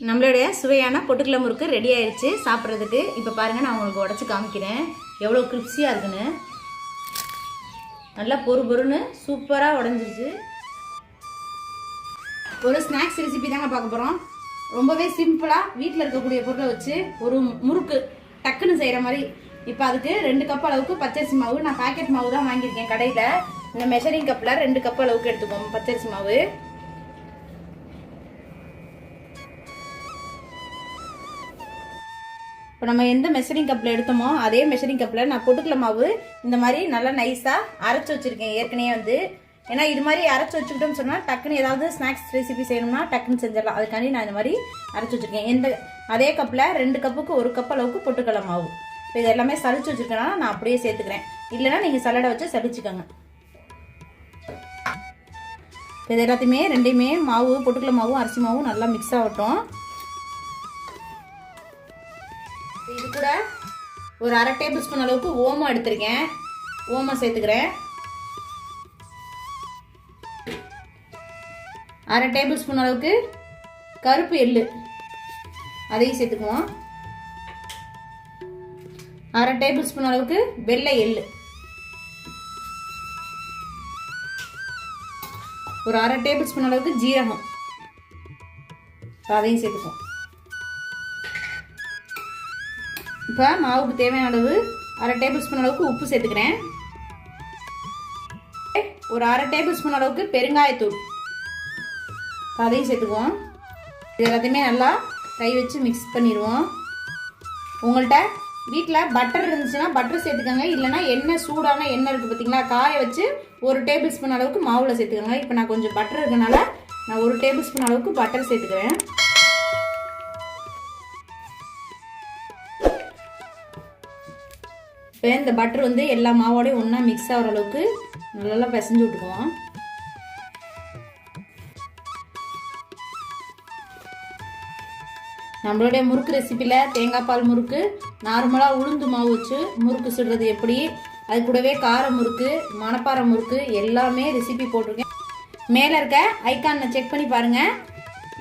நம்மளுடைய சுவையான பொட்டுக்கடலை முறுக்கு ரெடி ஆயிடுச்சு சாப்பிட்றதுக்கு. இப்போ பாருங்கள், நான் உங்களுக்கு உடச்சி காமிக்கிறேன் எவ்வளோ கிரிப்ஸியாக இருக்குன்னு. நல்லா பொறு பொறுன்னு சூப்பராக உடஞ்சிருச்சு. ஒரு ஸ்நாக்ஸ் ரெசிபி தாங்க பார்க்க போகிறோம். ரொம்பவே சிம்பிளாக வீட்டில் இருக்கக்கூடிய பொருளை வச்சு ஒரு முறுக்கு டக்குன்னு செய்கிற மாதிரி. இப்போ அதுக்கு 2 கப் அளவுக்கு பச்சரிசி மாவு, நான் பாக்கெட் மாவு தான் வாங்கியிருக்கேன் கடையில். இந்த மெஷரிங் கப்பில் 2 கப் அளவுக்கு எடுத்துக்கோங்க பச்சரிசி மாவு. இப்போ நம்ம எந்த மெஷரிங் கப்பில் எடுத்தோமோ அதே மெஷரிங் கப்பில் நான் பொட்டுக்கடலை மாவு இந்த மாதிரி நல்லா நைஸாக அரைச்சி வச்சுருக்கேன் ஏற்கனவே ஏன்னா இது மாதிரி அரைச்சி வச்சுக்கிட்டோம்னு சொன்னால் டக்குன்னு ஏதாவது ஸ்நாக்ஸ் ரெசிபி செய்யணும்னா டக்குன்னு செஞ்சிடலாம். அதுக்காண்டி நான் இந்த மாதிரி அரைச்சி வச்சுருக்கேன். அதே கப்பில் 2 கப்புக்கு 1 கப் அளவுக்கு பொட்டுக்கடலை மாவு. இப்போ இது எல்லாமே சளிச்சு வச்சுருக்கேன்னா நான் அப்படியே சேர்த்துக்கிறேன். இல்லைன்னா நீங்கள் சலடை வச்சு சளிச்சுக்கோங்க. இப்போ இது எல்லாத்தையுமே ரெண்டையுமே மாவு, பொட்டுக்கடலை மாவும் அரிசி மாவும் நல்லா மிக்ஸ் ஆகட்டும். இது கூட ஒரு 1/2 டேபிள் ஸ்பூன் அளவுக்கு ஓமம் எடுத்திருக்கேன். ஓமம் சேர்த்துக்கிறேன். 1/2 டேபிள் ஸ்பூன் அளவுக்கு கருப்பு எள்ளு அதையும் சேர்த்துக்குவோம். 1/2 டேபிள் ஸ்பூன் அளவுக்கு வெள்ளை எள்ளு, ஒரு 1/2 டேபிள் ஸ்பூன் அளவுக்கு ஜீரகம் அதையும் சேர்த்துக்குவோம். இப்போ மாவுக்கு தேவையான அளவு 1/2 டேபிள் ஸ்பூன் அளவுக்கு உப்பு சேர்த்துக்கிறேன். ஒரு 1/2 டேபிள் ஸ்பூன் அளவுக்கு பெருங்காயத்தூள் அதையும் சேர்த்துக்குவோம். இது எல்லாத்தையுமே நல்லா கை வச்சு மிக்ஸ் பண்ணிடுவோம். உங்கள்கிட்ட வீட்டில் பட்டர் இருந்துச்சுன்னா பட்டர் சேர்த்துக்கோங்க. இல்லைனா எண்ணெய், சூடான எண்ணெய் இருக்குது பார்த்தீங்களா, காய வச்சு 1 டேபிள் ஸ்பூன் அளவுக்கு மாவில் சேர்த்துக்கோங்க. இப்போ நான் கொஞ்சம் பட்டர் இருக்கனால நான் 1 டேபிள் ஸ்பூன் அளவுக்கு பட்டர் சேர்த்துக்கிறேன். இப்போ இந்த பட்டர் எல்லா மாவோடையும் ஒன்றா மிக்ஸ் ஆகிற அளவுக்கு நல்லா பிசைஞ்சு விட்டுக்குவோம். நம்மளுடைய முறுக்கு ரெசிப்பியில் தேங்காய் பால் முறுக்கு, நார்மலாக உளுந்து மாவு வச்சு முறுக்கு சுடுறது எப்படி, அது கூடவே கார முறுக்கு, மணப்பாறை முறுக்கு எல்லாமே ரெசிபி போட்டிருக்கேன். மேலே இருக்க ஐக்கானை செக் பண்ணி பாருங்கள்.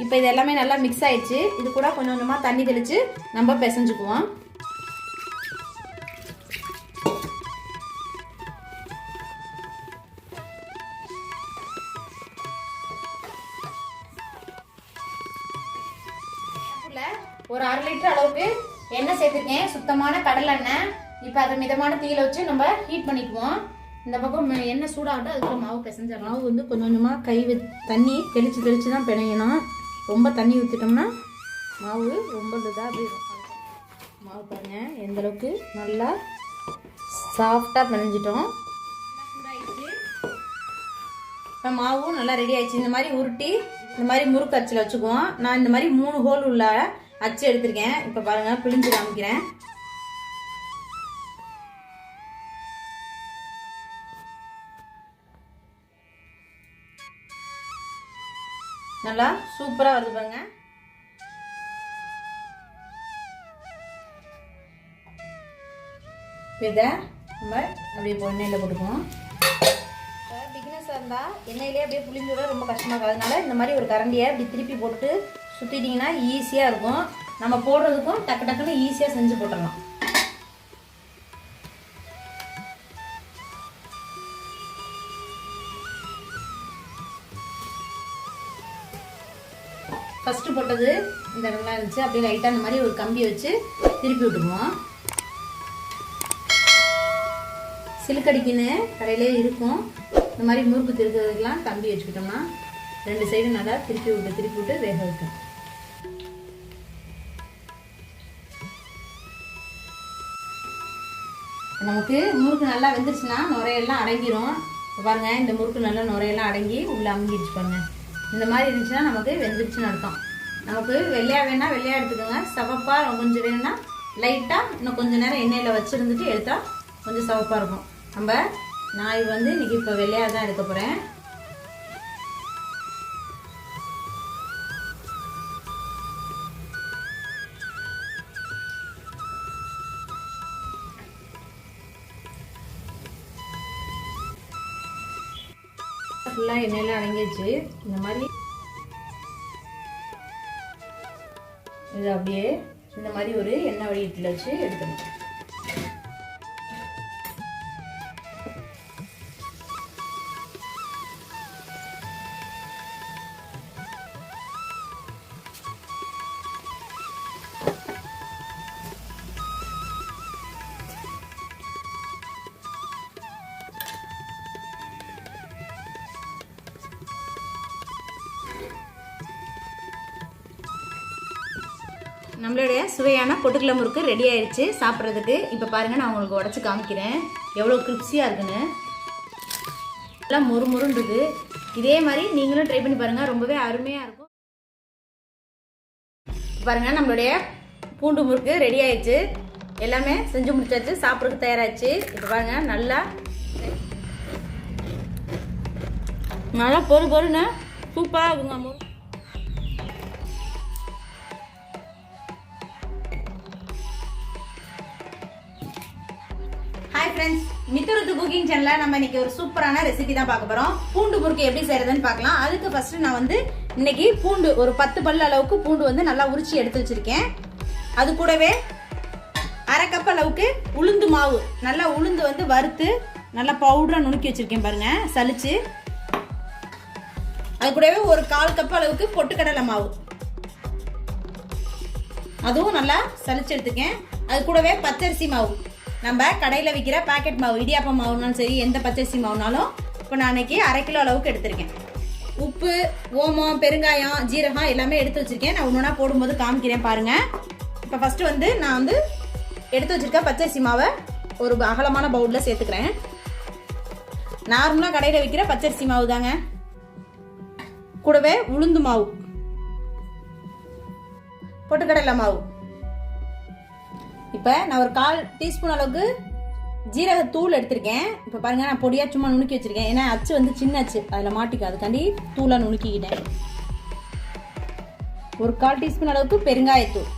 இப்போ இது எல்லாமே நல்லா மிக்ஸ் ஆயிடுச்சு. இது கூட கொஞ்சம் கொஞ்சமாக தண்ணி தெளித்து நம்ம பிசைஞ்சுக்குவோம். ஒரு 1/2 லிட்டர் அளவுக்கு எண்ணெய் சேர்த்துருக்கேன், சுத்தமான கடலை எண்ணெய். இப்போ அதை மிதமான தீயில வச்சு நம்ம ஹீட் பண்ணிக்குவோம். இந்த பக்கம் எண்ணெய் சூடாகட்டும். அதுக்குள்ள மாவு பிசைஞ்சிடலாம். மாவு கொஞ்சம் கொஞ்சமாக கை தண்ணி தெளித்து தான் பிணையணும். ரொம்ப தண்ணி ஊற்றிட்டோம்னா மாவு ரொம்ப இதாக போயிடும். மாவு பாருங்கள் எந்த அளவுக்கு நல்லா சாஃப்டாக பிணைஞ்சிட்டோம். இப்போ மாவும் நல்லா ரெடி ஆயிடுச்சு. இந்த மாதிரி உருட்டி இந்த மாதிரி முறுக்கு அச்சில் வச்சுக்குவோம். நான் இந்த மாதிரி 3 ஹோல் உள்ள அச்சு எடுத்திருக்கேன். இப்போ பாருங்கள், பிழிஞ்சு காமிக்கிறேன். நல்லா சூப்பராக வருது பாருங்க. இதை நம்ம அப்படியே எண்ணெயில் போட்டுக்குவோம். பிகினஸாக இருந்தால் எண்ணெயிலே அப்படியே புளிஞ்சு விட ரொம்ப கஷ்டமாக இருக்கும். அதனால இந்த மாதிரி ஒரு கரண்டியை இப்படி திருப்பி போட்டு சுற்றிட்டிங்கன்னா ஈஸியாக இருக்கும். நம்ம போடுறதுக்கும் டக்கு டக்குன்னு ஈஸியாக செஞ்சு போட்டுடலாம். ஃபஸ்ட்டு போட்டது இந்த இடம்லாம் இருந்துச்சு. அப்படியே லைட்டாக இந்த மாதிரி ஒரு கம்பி வச்சு திருப்பி விட்டுக்குவோம். சிலுக்கடிக்குன்னு கடையிலே இருக்கும். இந்த மாதிரி முறுக்கு திருக்கிறதுக்கெலாம் கம்பி வச்சுக்கிட்டோம்னா 2 சைடு நல்லா திருப்பி விட்டு வேக வைக்கும். நமக்கு முறுக்கு நல்லா வெந்துருச்சுன்னா நுரையெல்லாம் அடங்கிடும். பாருங்க, இந்த முறுக்கு நல்லா நுரையெல்லாம் அடங்கி உள்ளே அமுங்கிடுச்சு பாருங்க. இந்த மாதிரி இருந்துச்சுன்னா நமக்கு வெந்துருச்சுன்னு அர்த்தம். நமக்கு வெள்ளையா வேணா வெள்ளையா எடுத்துக்கோங்க. சவப்பாக கொஞ்சம் வேணும்னா லைட்டாக இன்னும் கொஞ்சம் நேரம் எண்ணெயில் வச்சுருந்துட்டு எடுத்தால் கொஞ்சம் சவப்பாக இருக்கும். நான் இன்னைக்கு இப்போ வெள்ளையாக தான் எடுக்க போகிறேன். ஃபுல்லாக எண்ணெயில் அடங்கிடுச்சு. இந்த மாதிரி இது அப்படியே இந்த மாதிரி ஒரு எண்ணெய் வடிகட்டில் வச்சு எடுக்கணும். நம்மளுடைய சுவையான பொட்டுக்கடலை முறுக்கு ரெடி ஆயிடுச்சு சாப்பிட்றதுக்கு. இப்போ பாருங்கள், நான் உங்களுக்கு உடச்சி காமிக்கிறேன் எவ்வளோ கிரிப்ஸியாக இருக்குன்னு. நல்லா முறுமுறுன்னு இருக்குது. இதே மாதிரி நீங்களும் ட்ரை பண்ணி பாருங்கள், ரொம்பவே அருமையாக இருக்கும். பாருங்கள், நம்மளுடைய பூண்டு முறுக்கு ரெடி ஆயிடுச்சு. எல்லாமே செஞ்சு முடிச்சாச்சு, சாப்பிட்றதுக்கு தயாராகிடுச்சு. இப்போ பாருங்கள், நல்லா நல்லா பொறுன்னு சூப்பராக இருக்குங்க முறுக்கு. ஹாய் ஃப்ரெண்ட்ஸ், மித்துருத்து குக்கிங் சேனலில் நம்ம இன்னைக்கு ஒரு சூப்பரான ரெசிபி தான் பார்க்க போகிறோம். பூண்டு முறுக்கு எப்படி செய்யறதுன்னு பார்க்கலாம். அதுக்கு ஃபர்ஸ்ட் நான் வந்து இன்னைக்கு பூண்டு ஒரு 10 பல் அளவுக்கு பூண்டு வந்து நல்லா உரிச்சு எடுத்து வச்சிருக்கேன். அது கூடவே அரை கப் அளவுக்கு உளுந்து மாவு, நல்லா உளுந்து வந்து வறுத்து நல்லா பவுடரா நுணுக்கி வச்சிருக்கேன் பாருங்க, சலிச்சு. அது கூடவே ஒரு 1/4 கப் அளவுக்கு பொட்டுக்கடலை மாவு, அதுவும் நல்லா சலிச்சு எடுத்துக்கேன். அது கூடவே பச்சரிசி மாவு, நம்ம கடையில் விற்கிற பேக்கெட் மாவு, இடியாப்பம் மாவுனாலும் சரி, எந்த பச்சரிசி மாவுனாலும். இப்போ நான் அன்னைக்கு 1/2 கிலோ அளவுக்கு எடுத்திருக்கேன். உப்பு, ஓமம், பெருங்காயம், ஜீரகம் எல்லாமே எடுத்து வச்சிருக்கேன். நான் ஒன்றா போடும்போது காமிக்கிறேன் பாருங்க. இப்போ ஃபர்ஸ்ட் வந்து நான் வந்து எடுத்து வச்சிருக்க பச்சரிசி மாவை ஒரு அகலமான பவுலில் சேர்த்துக்கிறேன். நார்மலாக கடையில் விற்கிற பச்சரிசி மாவு தாங்க. கூடவே உளுந்து மாவு, பொட்டுக்கடலை மாவு. இப்போ நான் ஒரு 1/4 டீஸ்பூன் அளவுக்கு ஜீரகத்தூள் எடுத்திருக்கேன். இப்போ பாருங்க, நான் பொடியாக சும்மா நுணுக்கி வச்சிருக்கேன். ஏன்னா அச்சு வந்து சின்ன அச்சு, அதில் மாட்டிக்கும், அதுக்காண்டி தூளாக நுணுக்கிக்கிட்டேன். ஒரு 1/4 டீஸ்பூன் அளவுக்கு பெருங்காயத்தூள்,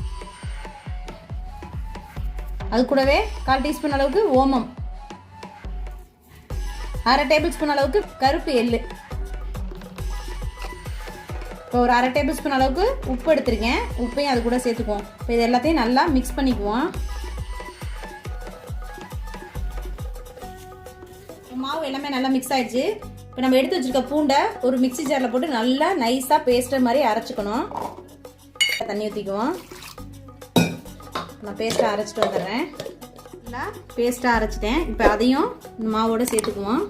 அது கூடவே 1/4 டீஸ்பூன் அளவுக்கு ஓமம், 1/2 டேபிள் ஸ்பூன் அளவுக்கு கருப்பு எள்ளு, இப்போ ஒரு 1/2 டேபிள் ஸ்பூன் அளவுக்கு உப்பு எடுத்திருக்கேன். உப்பையும் அது கூட சேர்த்துக்குவோம். இப்போ இது எல்லாத்தையும் நல்லா மிக்ஸ் பண்ணிக்குவோம். மாவு எல்லாமே நல்லா மிக்ஸ் ஆயிடுச்சு. இப்போ நம்ம எடுத்து வச்சிருக்க பூண்டை ஒரு மிக்ஸி ஜாரில் போட்டு நல்லா நைஸாக பேஸ்ட் மாதிரி அரைச்சிக்கணும். தண்ணி ஊற்றிக்குவோம். நான் பேஸ்ட்டாக அரைச்சிட்டு வந்துடுறேன். நல்லா பேஸ்ட்டாக அரைச்சிட்டேன். இப்போ அதையும் இந்த மாவோட சேர்த்துக்குவோம்.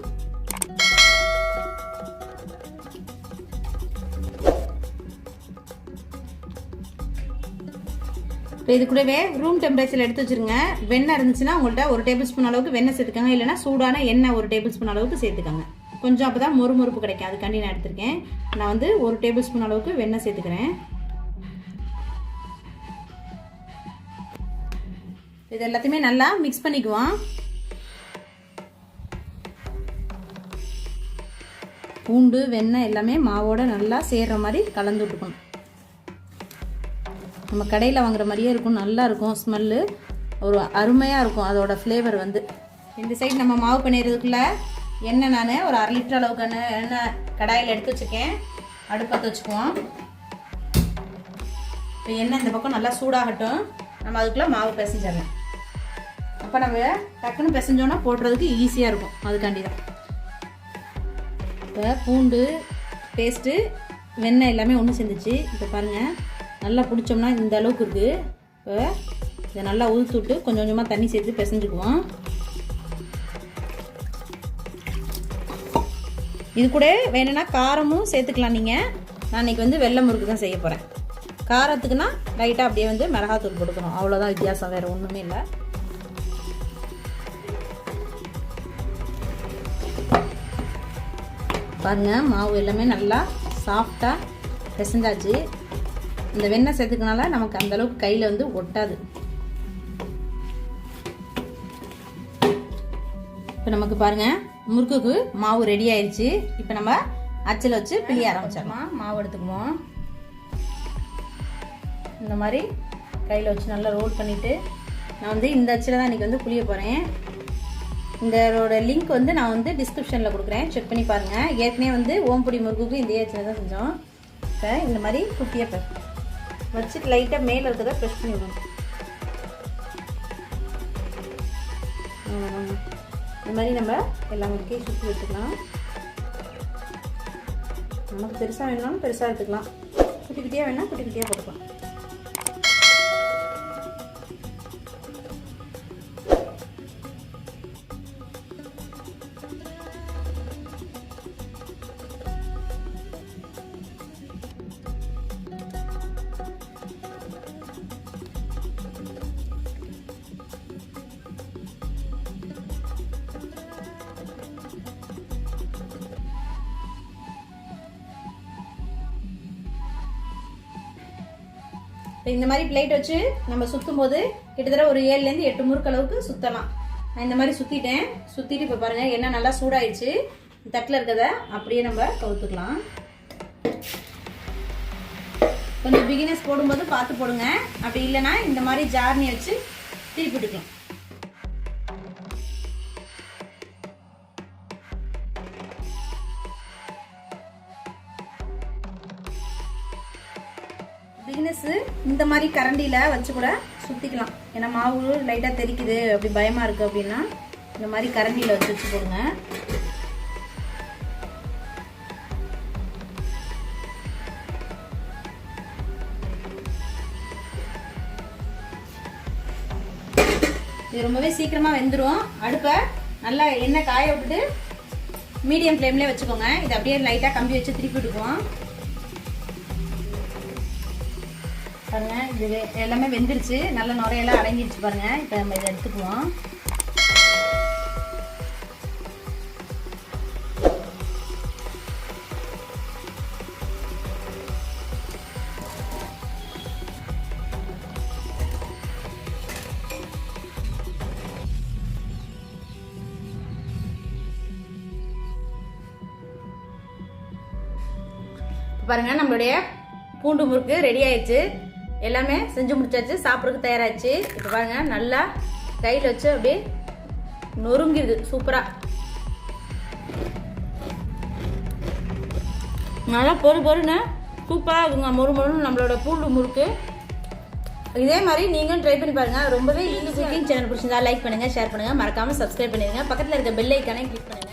இப்போ இது கூடவே ரூம் டெம்பரேச்சரில் எடுத்து வச்சுருங்க. வெண்ணெய் இருந்துச்சுன்னா உங்கள்கிட்ட 1 டேபிள் ஸ்பூன் அளவுக்கு வெண்ணெய் சேர்த்துக்கோங்க. இல்லைனா சூடான எண்ணெய் 1 டேபிள் ஸ்பூன் அளவுக்கு சேர்த்துக்கோங்க. கொஞ்சம் அப்போ தான் மொறுமொறுப்பு கிடைக்கும், அதுக்காண்டி நான் எடுத்திருக்கேன். நான் வந்து 1 டேபிள் ஸ்பூன் அளவுக்கு வெண்ணெய் சேர்த்துக்கிறேன். இது எல்லாத்தையுமே நல்லா மிக்ஸ் பண்ணிக்குவோம். பூண்டு, வெண்ணெய் எல்லாமே மாவோட நல்லா சேர்ற மாதிரி கலந்து விட்டுக்கணும். நம்ம கடையில் வாங்குற மாதிரியே இருக்கும், நல்லா இருக்கும். ஸ்மெல்லு ஒரு அருமையாக இருக்கும், அதோட ஃப்ளேவர் வந்து. இந்த சைடு நம்ம மாவு பண்ணிடுறதுக்குள்ள எண்ணெய் நான் ஒரு 1/2 லிட்டர் அளவுக்கு எண்ணெய் கடாயில் எடுத்து வச்சுருக்கேன். அடுப்பத்தை வச்சுக்குவோம். இப்போ எண்ணெய் இந்த பக்கம் நல்லா சூடாகட்டும். நம்ம அதுக்குள்ளே மாவு பிசைஞ்சிடலாம். அப்போ நம்ம டக்குன்னு பிசைஞ்சோன்னா போடுறதுக்கு ஈஸியாக இருக்கும், அதுக்காண்டி தான். இப்போ பூண்டு பேஸ்ட்டு, வெண்ணெய் எல்லாமே ஒன்று சேர்ந்துச்சு. இப்போ பாருங்கள், நல்லா பிடிச்சோம்னா இந்த அளவுக்கு இருக்குது. இப்போ இதை நல்லா உதுத்து விட்டு கொஞ்சம் கொஞ்சமாக தண்ணி சேர்த்து பிசைஞ்சுக்குவோம். இது கூட வேணும்னா காரமும் சேர்த்துக்கலாம் நீங்கள். நான் இன்றைக்கி வந்து வெள்ளை முறுக்கு தான் செய்ய போகிறேன். காரத்துக்குன்னா லைட்டாக அப்படியே வந்து மிளகாத்தூள் கொடுக்கணும், அவ்வளோதான் வித்தியாசம், வேறு ஒன்றுமே இல்லை. பாருங்கள், மாவு எல்லாமே நல்லா சாஃப்டாக பிசைஞ்சாச்சு. இந்த வெண்ணெய் சேர்த்துக்கனால நமக்கு அந்த அளவுக்கு கையில் வந்து ஒட்டாது. இப்போ நமக்கு பாருங்க, முறுக்குக்கு மாவு ரெடி ஆயிடுச்சு. இப்போ நம்ம அச்சில் வச்சு பிழிய ஆரம்பிச்சிடலாம். மாவு எடுத்துக்குவோம். இந்த மாதிரி கையில் வச்சு நல்லா ரோல் பண்ணிவிட்டு, நான் வந்து இந்த அச்சில் தான் இன்றைக்கி வந்து புளிய போகிறேன். இதோட லிங்க் வந்து நான் வந்து டிஸ்கிரிப்ஷனில் கொடுக்குறேன், செக் பண்ணி பாருங்கள். ஏற்கனவே வந்து ஓம்பொடி முறுக்குக்கு இதே அச்சில் தான் செஞ்சோம். இப்போ இந்த மாதிரி குட்டியாக வச்சுட்டு லைட்டாக மேலே இருக்கிறத ப்ரெஷ் பண்ணி விடணும். இந்த மாதிரி நம்ம எல்லா முறுக்கையும் சுற்றி எடுத்துக்கலாம். நமக்கு பெருசாக வேணும்னாலும் பெருசாக எடுத்துக்கலாம், குட்டி குட்டியாக வேணால் குட்டி குட்டியாக போட்டுக்கலாம். இந்த மாதிரி பிளேட் வச்சு நம்ம சுற்றும் போது கிட்டத்தட்ட ஒரு 7லேருந்து 8 முறுக்கு அளவுக்கு சுற்றலாம். நான் இந்த மாதிரி சுற்றிட்டேன். சுற்றிட்டு இப்போ பாருங்கள் எண்ணெய் நல்லா சூடாயிடுச்சு. தட்டில் இருக்கிறத அப்படியே நம்ம கவுத்துக்கலாம். கொஞ்சம் பிகினர்ஸ் போடும்போது பார்த்து போடுங்க, அப்படி இல்லைன்னா இந்த மாதிரி ஜார்னி வச்சு திருப்பி விட்டுக்கலாம். பிகினர்ஸு இந்த மாதிரி கரண்டியில் வச்சு கூட சுற்றிக்கலாம். ஏன்னா மாவு லைட்டாக தெரிக்குது அப்படி பயமாக இருக்குது அப்படின்னா இந்த மாதிரி கரண்டியில் வச்சு போடுங்க. இது ரொம்பவே சீக்கிரமாக வெந்துடும். அடுப்பை நல்லா எண்ணெய் காய விட்டுட்டு மீடியம் ஃப்ளேம்லேயே வச்சுக்கோங்க. இது அப்படியே லைட்டாக கம்பி வச்சு திருப்பி விட்டுக்குவோம். பாருங்க இது எல்லாமே வெந்துருச்சு, நல்ல நுரையெல்லாம் அடங்கிடுச்சு பாருங்க. இப்போ நம்ம இதை எடுத்துக்குவோம். பாருங்க நம்மளுடைய பூண்டு முறுக்கு ரெடி ஆயிடுச்சு. எல்லாமே செஞ்சு முடிச்சாச்சு, சாப்பிட்றதுக்கு தயாராகிடுச்சு. இப்போ பாருங்க நல்லா கையில் வச்சு அப்படியே நொறுங்கிடுது சூப்பராக. நல்லா பொறுன்னு சூப்பராக இருக்குங்க, மொறுன்னு நம்மளோட பூண்டு முறுக்கு. இதே மாதிரி நீங்களும் ட்ரை பண்ணி பாருங்க. ரொம்பவே ஈஸி. குக்கிங் சேனல் பிடிச்சிருந்தா லைக் பண்ணுங்க, ஷேர் பண்ணுங்க, மறக்காம சப்ஸ்கிரைப் பண்ணிடுங்க. பக்கத்தில் இருக்க பெல் ஐக்கானே கிளிக் பண்ணுங்க.